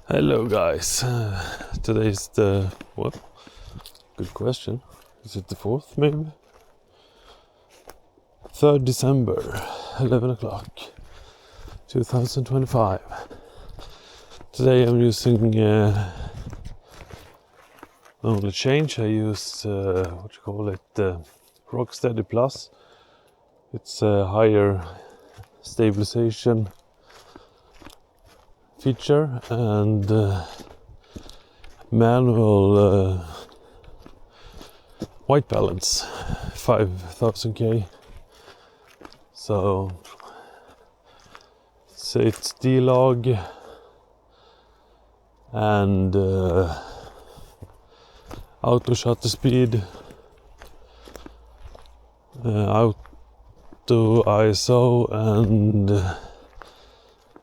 Hello guys, today's the, what? Good question. Is it the 4th maybe? 3rd December, 11 o'clock, 2025. Today I'm using, only change, I use, Rocksteady Plus. It's a higher stabilization feature and manual white balance 5000K. So it's D-Log and auto shutter speed, auto ISO and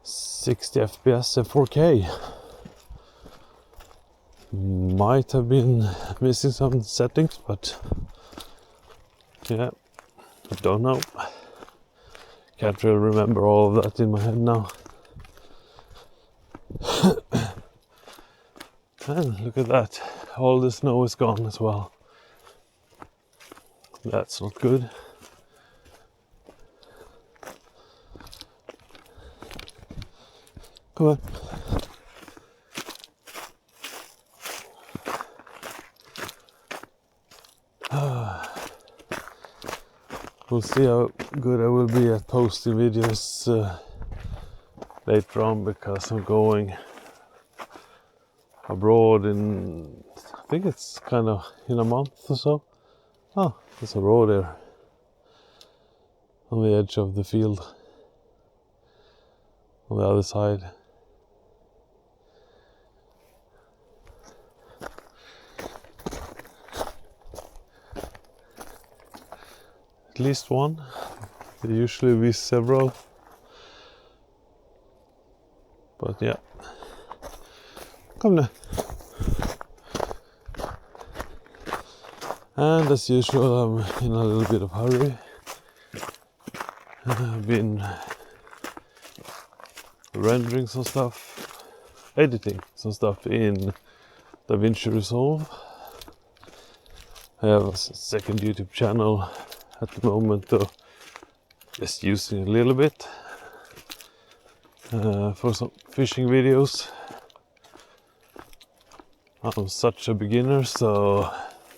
60 FPS and 4K. Might have been missing some settings, but yeah, I don't know. Can't really remember all of that in my head now. And look at that, all the snow is gone as well. That's not good. Come on. We'll see how good I will be at posting videos later on, because I'm going abroad in, I think it's kind of in a month or so. Oh, there's a road there on the edge of the field on the other side. At least one. There usually be several. But yeah. Come now. And as usual, I'm in a little bit of hurry. I've been rendering some stuff, editing some stuff in DaVinci Resolve. I have a second YouTube channel at the moment, though, just using a little bit for some fishing videos. I'm such a beginner, so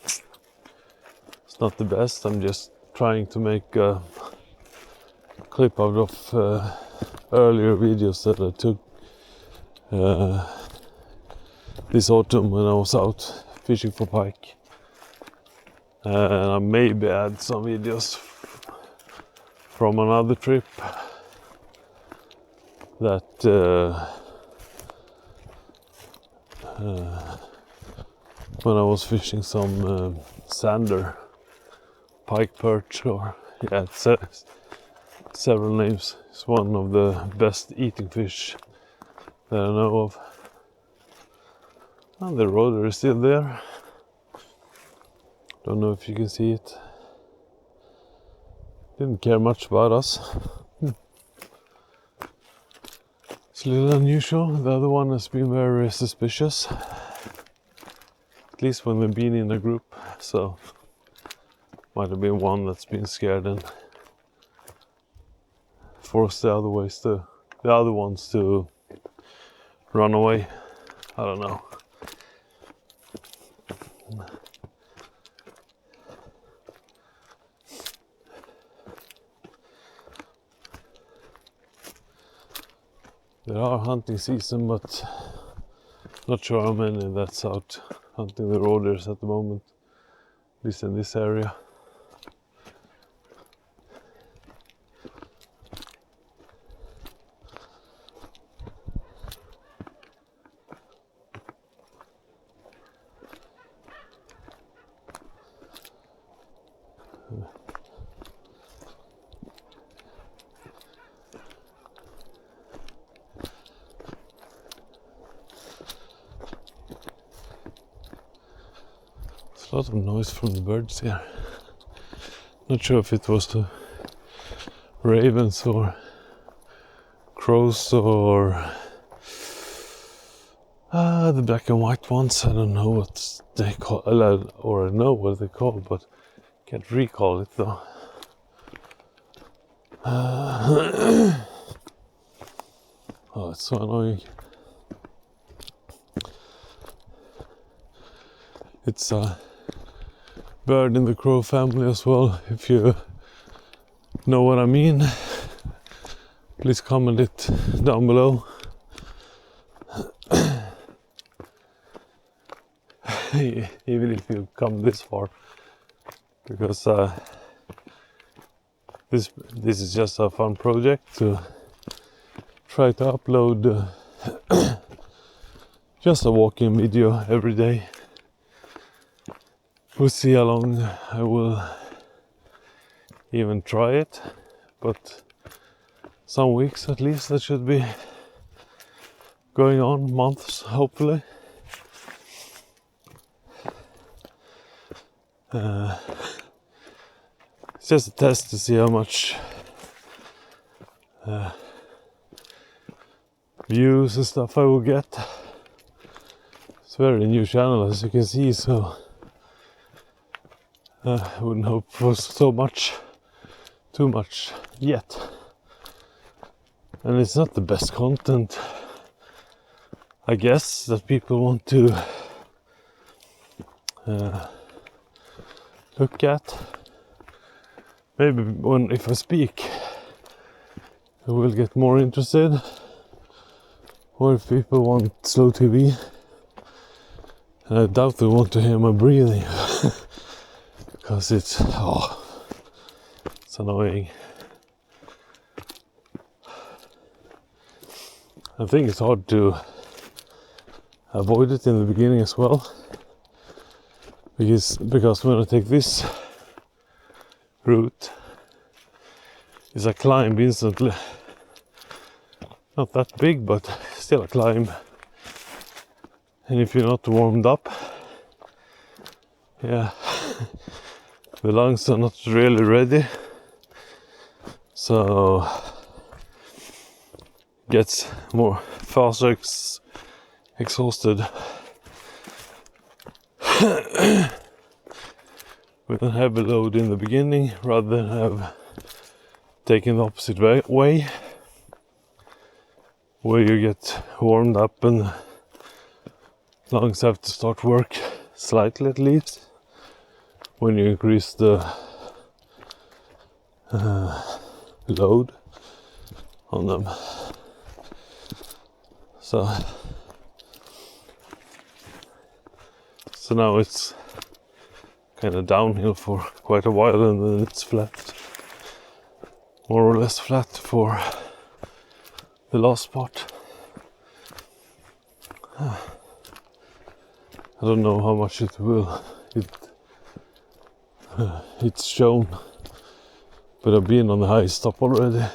it's not the best. I'm just trying to make a clip out of earlier videos that I took this autumn when I was out fishing for pike. And I maybe add some videos from another trip that when I was fishing some sander, pike perch, or yeah, it's several names. It's one of the best eating fish that I know of. And the rotor is still there. Don't know if you can see it. Didn't care much about us. It's a little unusual. The other one has been very suspicious. At least when we've been in a group. So might have been one that's been scared and forced the other ones to run away. I don't know. There are hunting season, but not sure how many that's out hunting the roders at the moment, at least in this area. A lot of noise from the birds here. Not sure if it was the ravens or crows or The black and white ones, I don't know what they call, or I know what they call, but can't recall it though. Oh, it's so annoying. It's a bird in the crow family as well. If you know what I mean, please comment it down below. Even if you come this far, because this is just a fun project to try to upload just a walking video every day. We'll see how long I will even try it, but some weeks at least that should be going on, months hopefully. It's just a test to see how much views and stuff I will get. It's a very new channel, as you can see, so I wouldn't hope for too much yet. And it's not the best content, I guess, that people want to look at. Maybe if I speak, I will get more interested. Or if people want slow TV, and I doubt they want to hear my breathing, because it's annoying. I think it's hard to avoid it in the beginning as well, because when I take this route, it's a climb instantly. Not that big, but still a climb. And if you're not warmed up, yeah, the lungs are not really ready, so gets more faster exhausted with a heavy load in the beginning, rather than have taken the opposite way, where you get warmed up and lungs have to start work slightly at least when you increase the load on them. So now it's kind of downhill for quite a while, and then it's flat, more or less flat for the last part. I don't know how much it will. It's shown, but I've been on the highest top already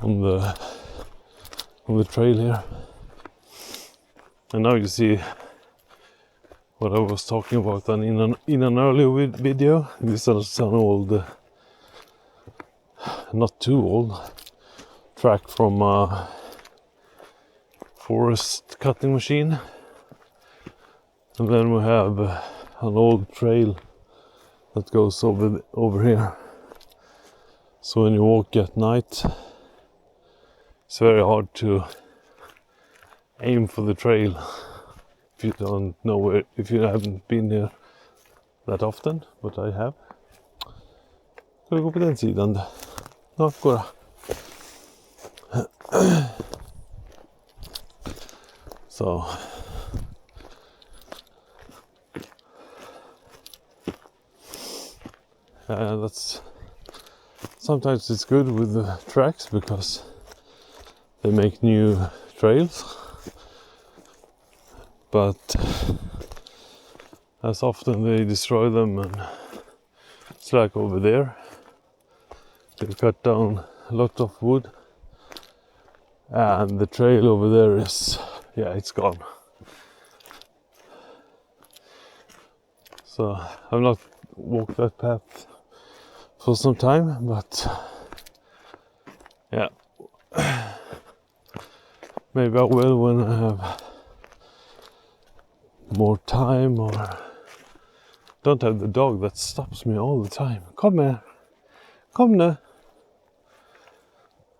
on the trail here, and now you see what I was talking about in an earlier video. This is an old, not too old, track from a forest cutting machine, and then we have an old trail that goes over here. So when you walk at night, it's very hard to aim for the trail if you don't know where, if you haven't been here that often, but I have. Ska vi gå på den sidan? Ja, gå då. So that's sometimes it's good with the tracks because they make new trails, but as often they destroy them, and it's like over there they cut down a lot of wood, and the trail over there is, yeah, it's gone. So I've not walked that path for some time, but yeah, maybe I will when I have more time, or don't have the dog that stops me all the time. Come here, come now.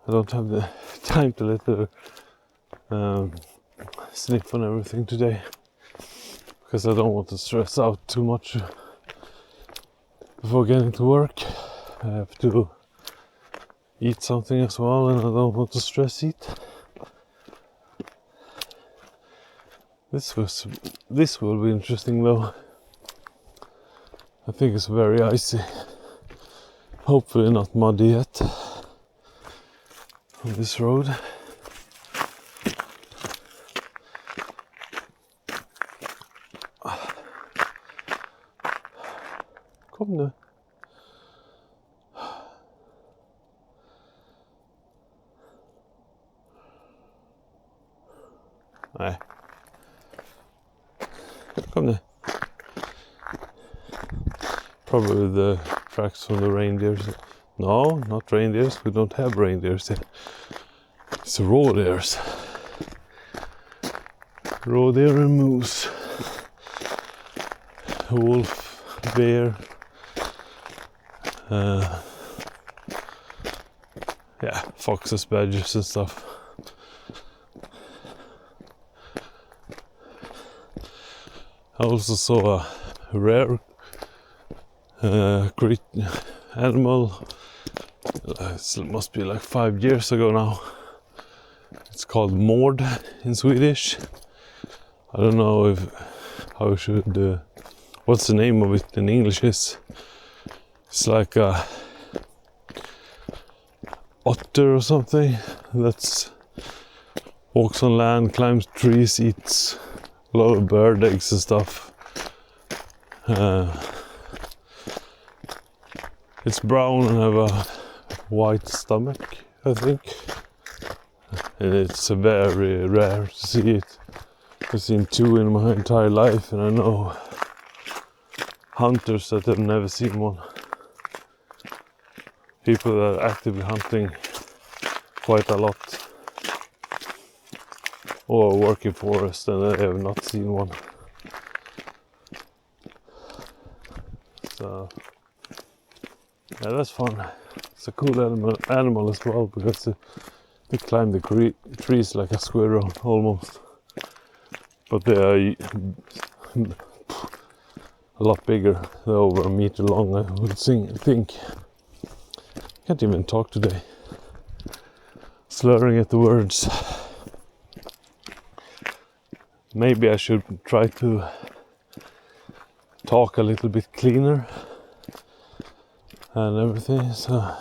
I don't have the time to let her sniff on everything today, because I don't want to stress out too much before getting to work. I have to eat something as well, and I don't want to stress eat. This will be interesting though. I think it's very icy. Hopefully not muddy yet on this road. Kom nu. Nej. Kom nu. Probably the tracks from the reindeers. No, not reindeers. We don't have reindeers here. It's raw deers. Raw deer and moose. Wolf, bear. Yeah, foxes, badgers and stuff. I also saw a rare great animal. It must be like 5 years ago now. It's called mård in Swedish. I don't know how I should. What's the name of it in English? It's like a otter or something that walks on land, climbs trees, eats a lot of bird eggs and stuff. It's brown and have a white stomach, I think. And it's very rare to see it. I've seen 2 in my entire life, and I know hunters that have never seen one. People that are actively hunting quite a lot, or work in forest, and they have not seen one. So yeah, that's fun. It's a cool animal as well, because they climb the trees like a squirrel almost. But they are a lot bigger. They're over a meter long, I would think. Can't even talk today. Slurring at the words. Maybe I should try to talk a little bit cleaner and everything, so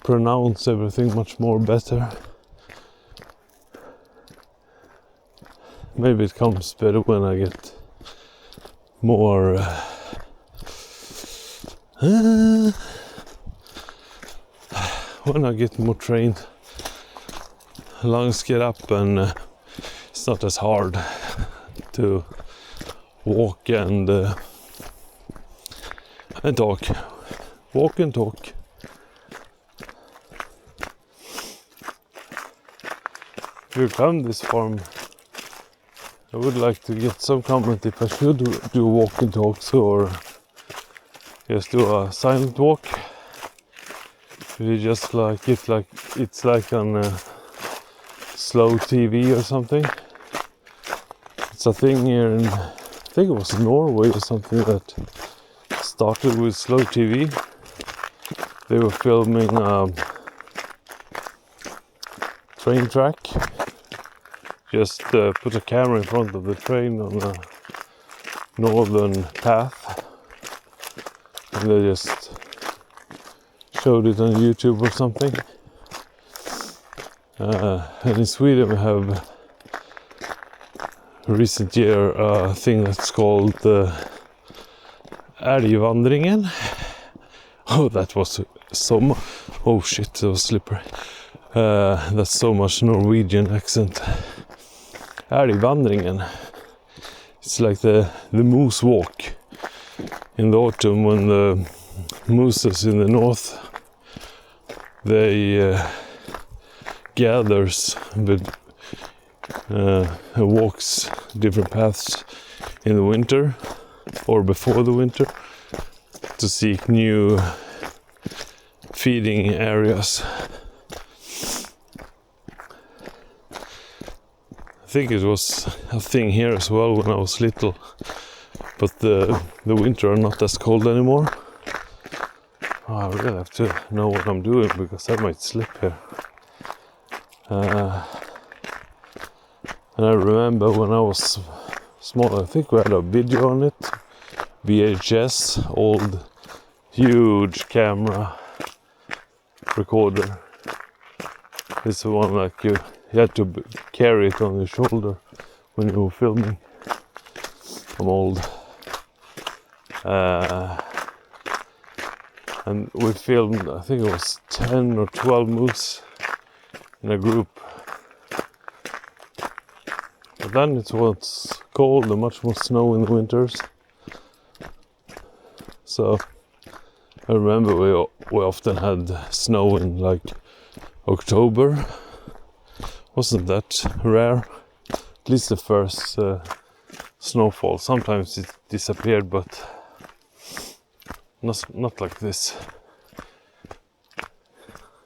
pronounce everything much more better. Maybe it comes better when I get more when I get more trained. Lungs get up, and it's not as hard to walk and talk. Walk and talk. If you come this far, I would like to get some comment if I should do walk and talks, or just do a silent walk. You just like it, like it's like on slow TV or something. It's a thing here in, I think it was Norway or something, that started with slow TV. They were filming a train track. Just put a camera in front of the train on a northern path, and they just showed it on YouTube or something. And in Sweden we have recent year a thing that's called Älgvandringen. Oh, that was so much. Oh shit, that was slippery. That's so much Norwegian accent. Älgvandringen. It's like the moose walk in the autumn, when the mooses in the north, they gathers walks different paths in the winter or before the winter to seek new feeding areas. I think it was a thing here as well when I was little, but the winter are not as cold anymore. Oh, I really have to know what I'm doing because I might slip here. And I remember when I was small, I think we had a video on it, VHS, old huge camera recorder. This is one like you had to carry it on your shoulder when you were filming. I'm old. And we filmed, I think it was 10 or 12 moose in a group. But then it was cold and much more snow in the winters. So I remember we often had snow in like October. Wasn't that rare? At least the first snowfall. Sometimes it disappeared, but not like this.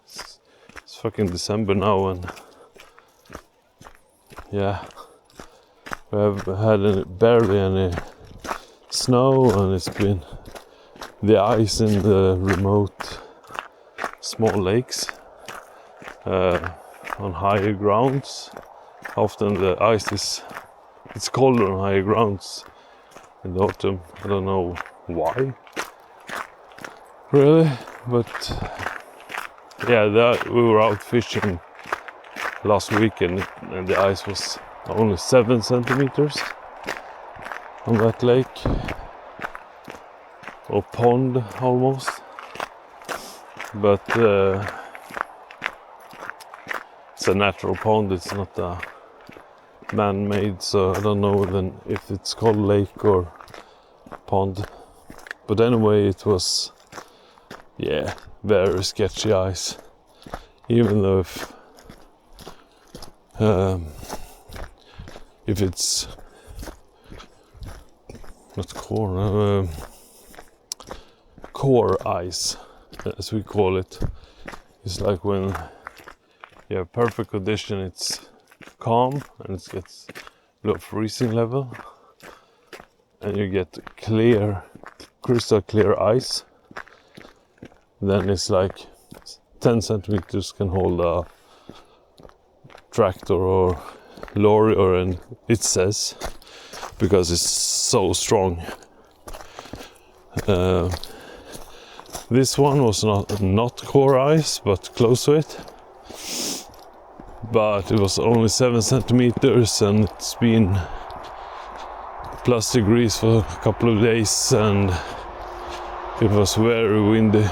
It's fucking December now, and yeah, we have had barely any snow, and it's been the ice in the remote small lakes on higher grounds. Often the ice it's colder on higher grounds in the autumn. I don't know why, really, but yeah, we were out fishing last weekend and the ice was only 7 centimeters on that lake, or pond almost, but it's a natural pond, it's not a man-made, so I don't know then if it's called lake or pond. But anyway, it was, yeah, very sketchy ice, even though if it's not core ice, as we call it. It's like when you have perfect condition, it's calm and it gets below freezing level, and you get clear, crystal clear ice. Then it's like 10 centimeters can hold a tractor or lorry, and it says, because it's so strong. This one was not core ice, but close to it. But it was only 7 centimeters, and it's been plus degrees for a couple of days, and it was very windy.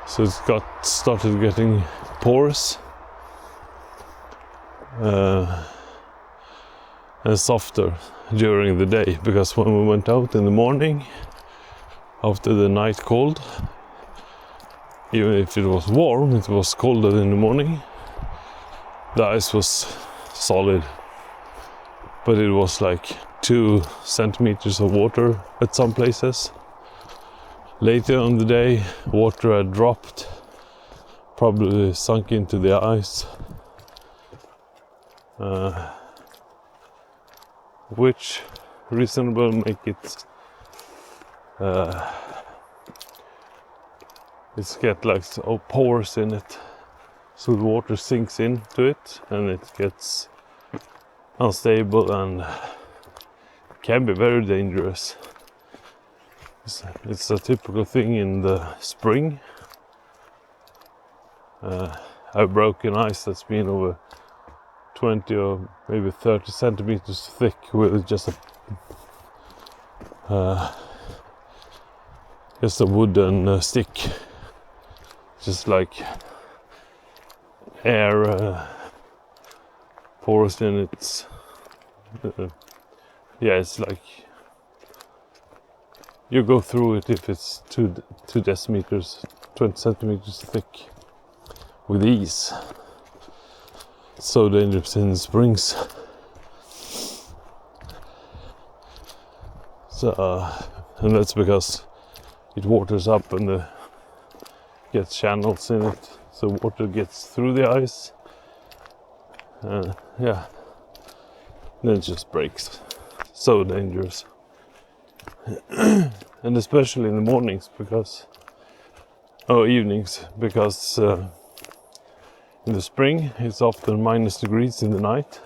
So it started getting porous and softer during the day, because when we went out in the morning after the night cold, even if it was warm, it was colder in the morning. The ice was solid, but it was like 2 centimeters of water at some places. Later on the day, water had dropped, probably sunk into the ice, which reasonable make it it's get like pores in it, so the water sinks into it and it gets unstable and can be very dangerous. It's a typical thing in the spring. I've broken ice that's been over 20 or maybe 30 centimeters thick with just a wooden stick, just like air pours in it. Yeah, it's like you go through it if it's 2 decimeters, 20 centimeters thick, with ease. so dangerous in the springs. So, and that's because it waters up and gets channels in it, so water gets through the ice. Yeah, then it just breaks. So dangerous. And especially in the mornings evenings, because in the spring it's often -degrees in the night,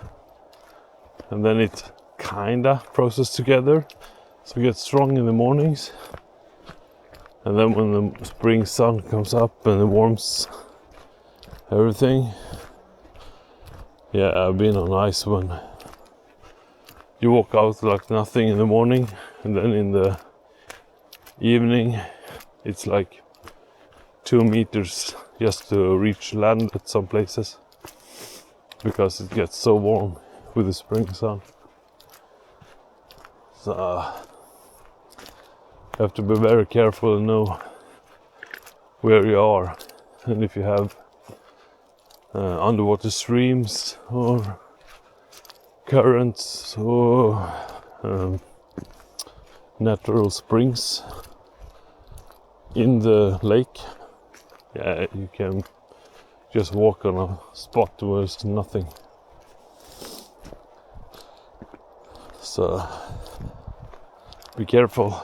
and then it kinda processes together, so it gets strong in the mornings, and then when the spring sun comes up and it warms everything. Yeah, I've been on ice when you walk out like nothing in the morning, and then in the evening it's like 2 meters just to reach land at some places, because it gets so warm with the spring sun. So you have to be very careful and know where you are, and if you have underwater streams or currents or natural springs in the lake, yeah, you can just walk on a spot where there's nothing. So be careful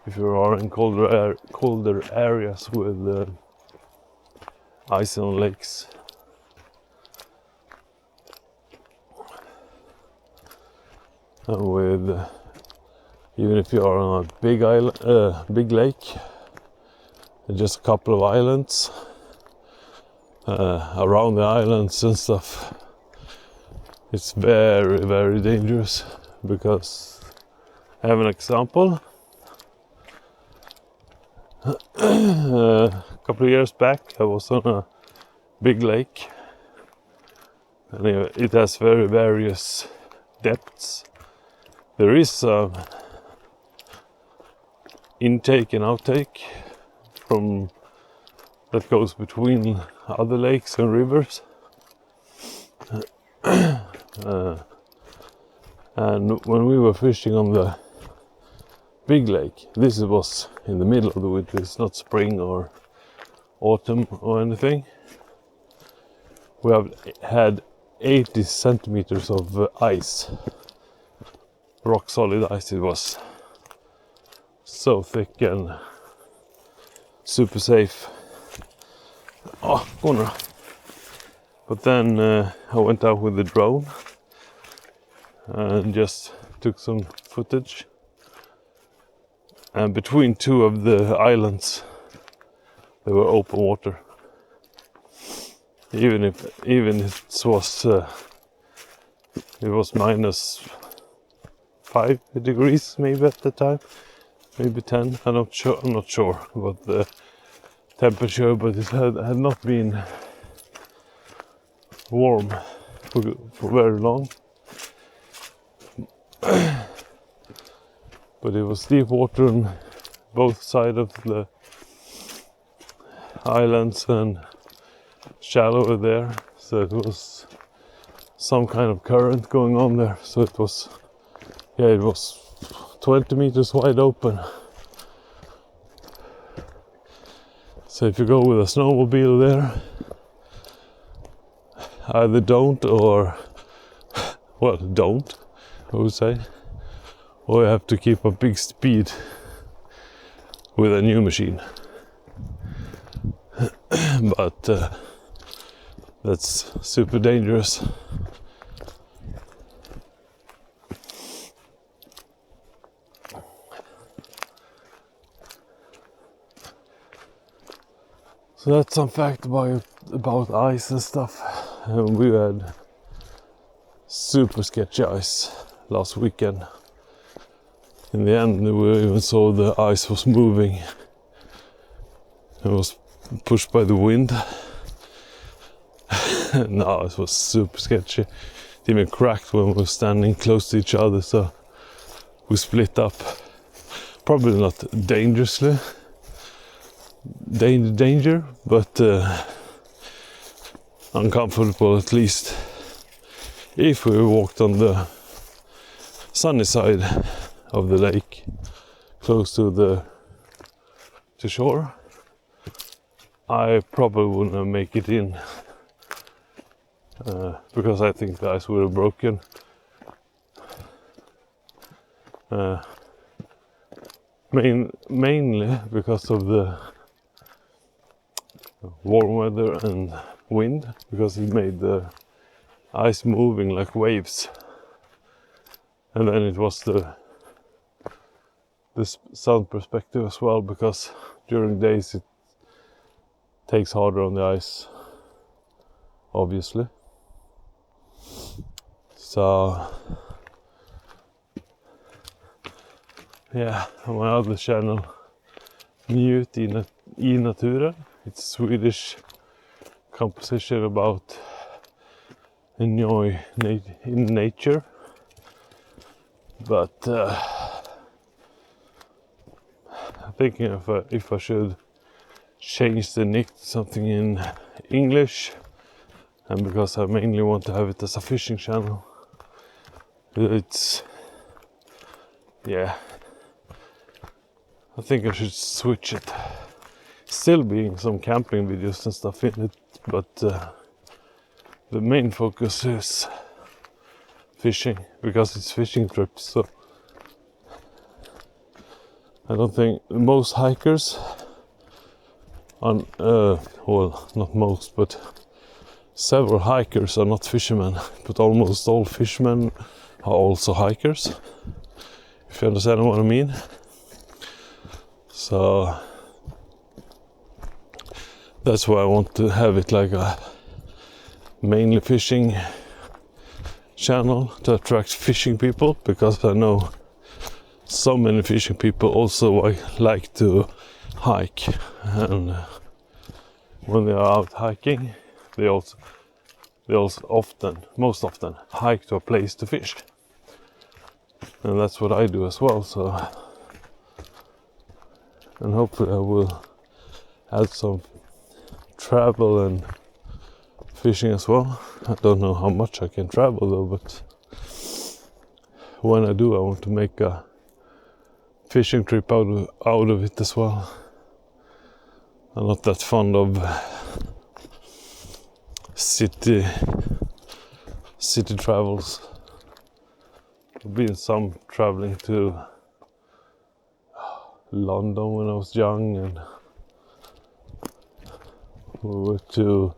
if you are in colder areas with ice on lakes. And with even if you are on a big island, big lake, just a couple of islands around the islands and stuff, it's very, very dangerous. Because I have an example. A couple of years back I was on a big lake, and it has very various depths. There is intake and outtake from that goes between other lakes and rivers. And when we were fishing on the big lake, this was in the middle of the winter, it's not spring or autumn or anything. We have had 80 centimeters of ice, rock solid ice. It was so thick and super safe. Oh, corner. But then I went out with the drone and just took some footage. And between two of the islands, there were open water. Even if it was -5 degrees maybe at the time, maybe 10. I'm not sure about the temperature, but it had not been warm for very long. But it was deep water on both sides of the islands and shallower there, so it was some kind of current going on there. So it was 20 meters wide open. So if you go with a snowmobile there, either don't, I would say, or you have to keep a big speed with a new machine. But that's super dangerous. So that's some fact about ice and stuff. And we had super sketchy ice last weekend. In the end, we even saw the ice was moving. It was pushed by the wind. No, it was super sketchy. It even cracked when we were standing close to each other, so we split up. Probably not dangerously. Danger, but uncomfortable, at least if we walked on the sunny side of the lake, close to the shore. I probably wouldn't make it in because I think the ice would have broken. Mainly because of the warm weather and wind, because it made the ice moving like waves. And then it was this sound perspective as well, because during days it takes harder on the ice, obviously. So yeah, on my other channel, Njut i naturen, it's Swedish composition about enjoy in nature. But I'm thinking if I should change the nick to something in English, and because I mainly want to have it as a fishing channel, it's, yeah, I think I should switch it. Still being some camping videos and stuff in it, but the main focus is fishing, because it's fishing trips. So I don't think most hikers on well, not most, but several hikers are not fishermen, but almost all fishermen are also hikers, if you understand what I mean. So that's why I want to have it like a mainly fishing channel to attract fishing people, because I know so many fishing people also like to hike, and when they are out hiking they also most often hike to a place to fish, and that's what I do as well. So, and hopefully I will add some travel and fishing as well. I don't know how much I can travel though, but when I do, I want to make a fishing trip out of it as well. I'm not that fond of city travels. I've been some traveling to London when I was young, and we went to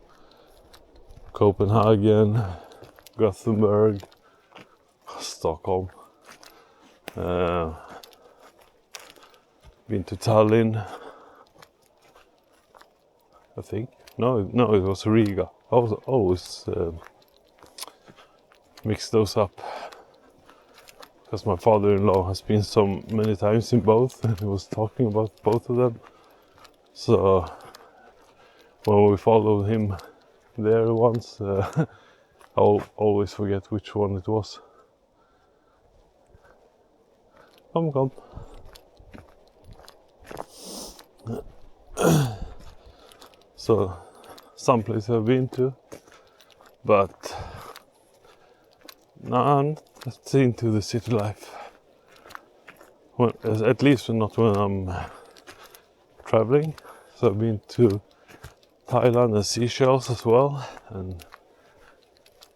Copenhagen, Gothenburg, Stockholm. Been to Tallinn, I think. No, it was Riga. I was always mix those up, because my father-in-law has been so many times in both, and he was talking about both of them. So when we followed him there once, I'll always forget which one it was. Come. So some places I've been to, but not into the city life. At least not when I'm traveling. So I've been to Thailand and Seychelles as well, and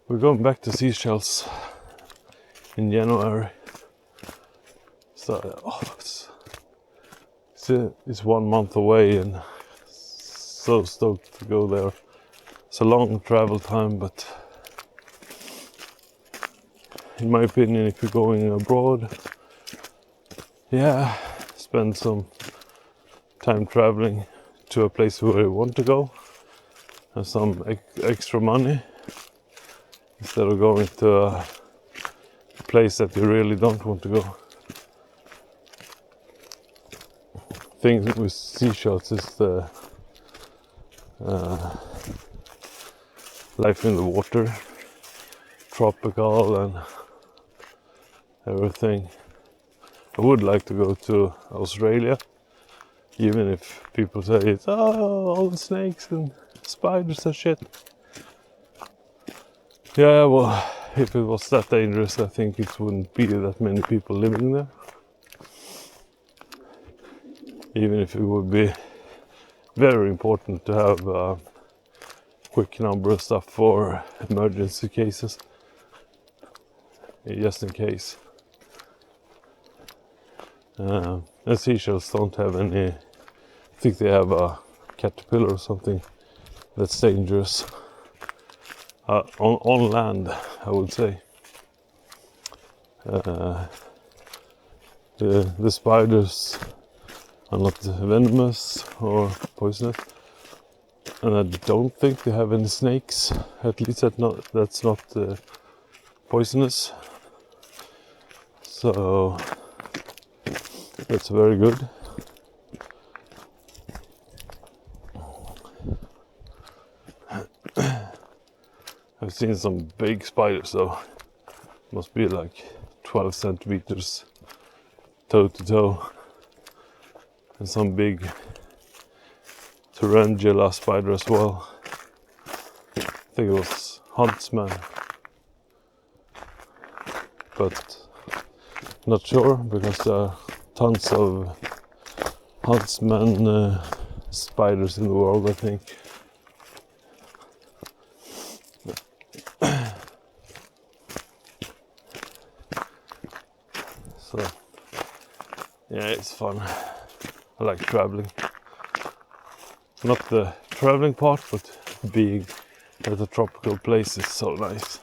we're going back to Seychelles in January. So it's 1 month away, and so stoked to go there. It's a long travel time, but in my opinion, if you're going abroad, yeah, spend some time traveling to a place where you want to go, and some extra money, instead of going to a place that you really don't want to go. Thing with Seychelles is the life in the water, tropical and everything. I would like to go to Australia, even if people say it's all the snakes and spiders and shit. Yeah, well, if it was that dangerous, I think it wouldn't be that many people living there. Even if it would be very important to have a quick number of stuff for emergency cases, just in case. And seashells don't have any. I think they have a caterpillar or something that's dangerous on land, I would say. The spiders are not venomous or poisonous, and I don't think they have any snakes. At least that's not poisonous. So that's very good. I've seen some big spiders though. Must be like 12 centimeters toe to toe. And some big tarantula spider as well. I think it was huntsman. But not sure because there are tons of huntsman spiders in the world, I think. So yeah, it's fun. I like traveling. Not the traveling part, but being at a tropical place is so nice.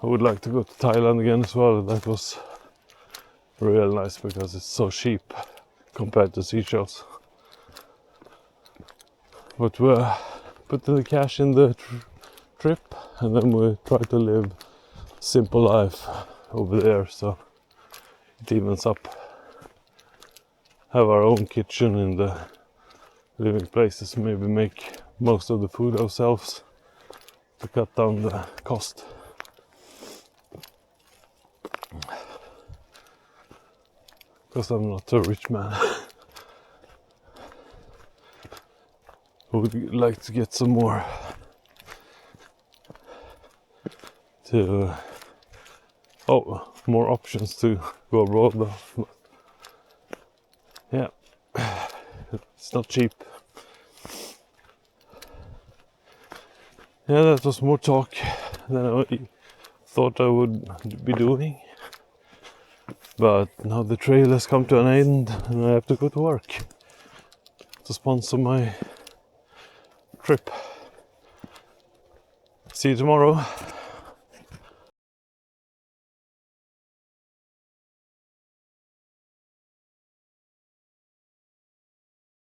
I would like to go to Thailand again as well. That was real nice because it's so cheap compared to Seychelles. But we're putting the cash in the trip, and then we try to live simple life over there, so it evens up. Have our own kitchen in the living places, maybe make most of the food ourselves to cut down the cost. Because I'm not a rich man. I would like to get some more more options to go abroad though. Yeah, it's not cheap. Yeah, that was more talk than I thought I would be doing. But now the trail has come to an end and I have to go to work to sponsor my trip. See you tomorrow.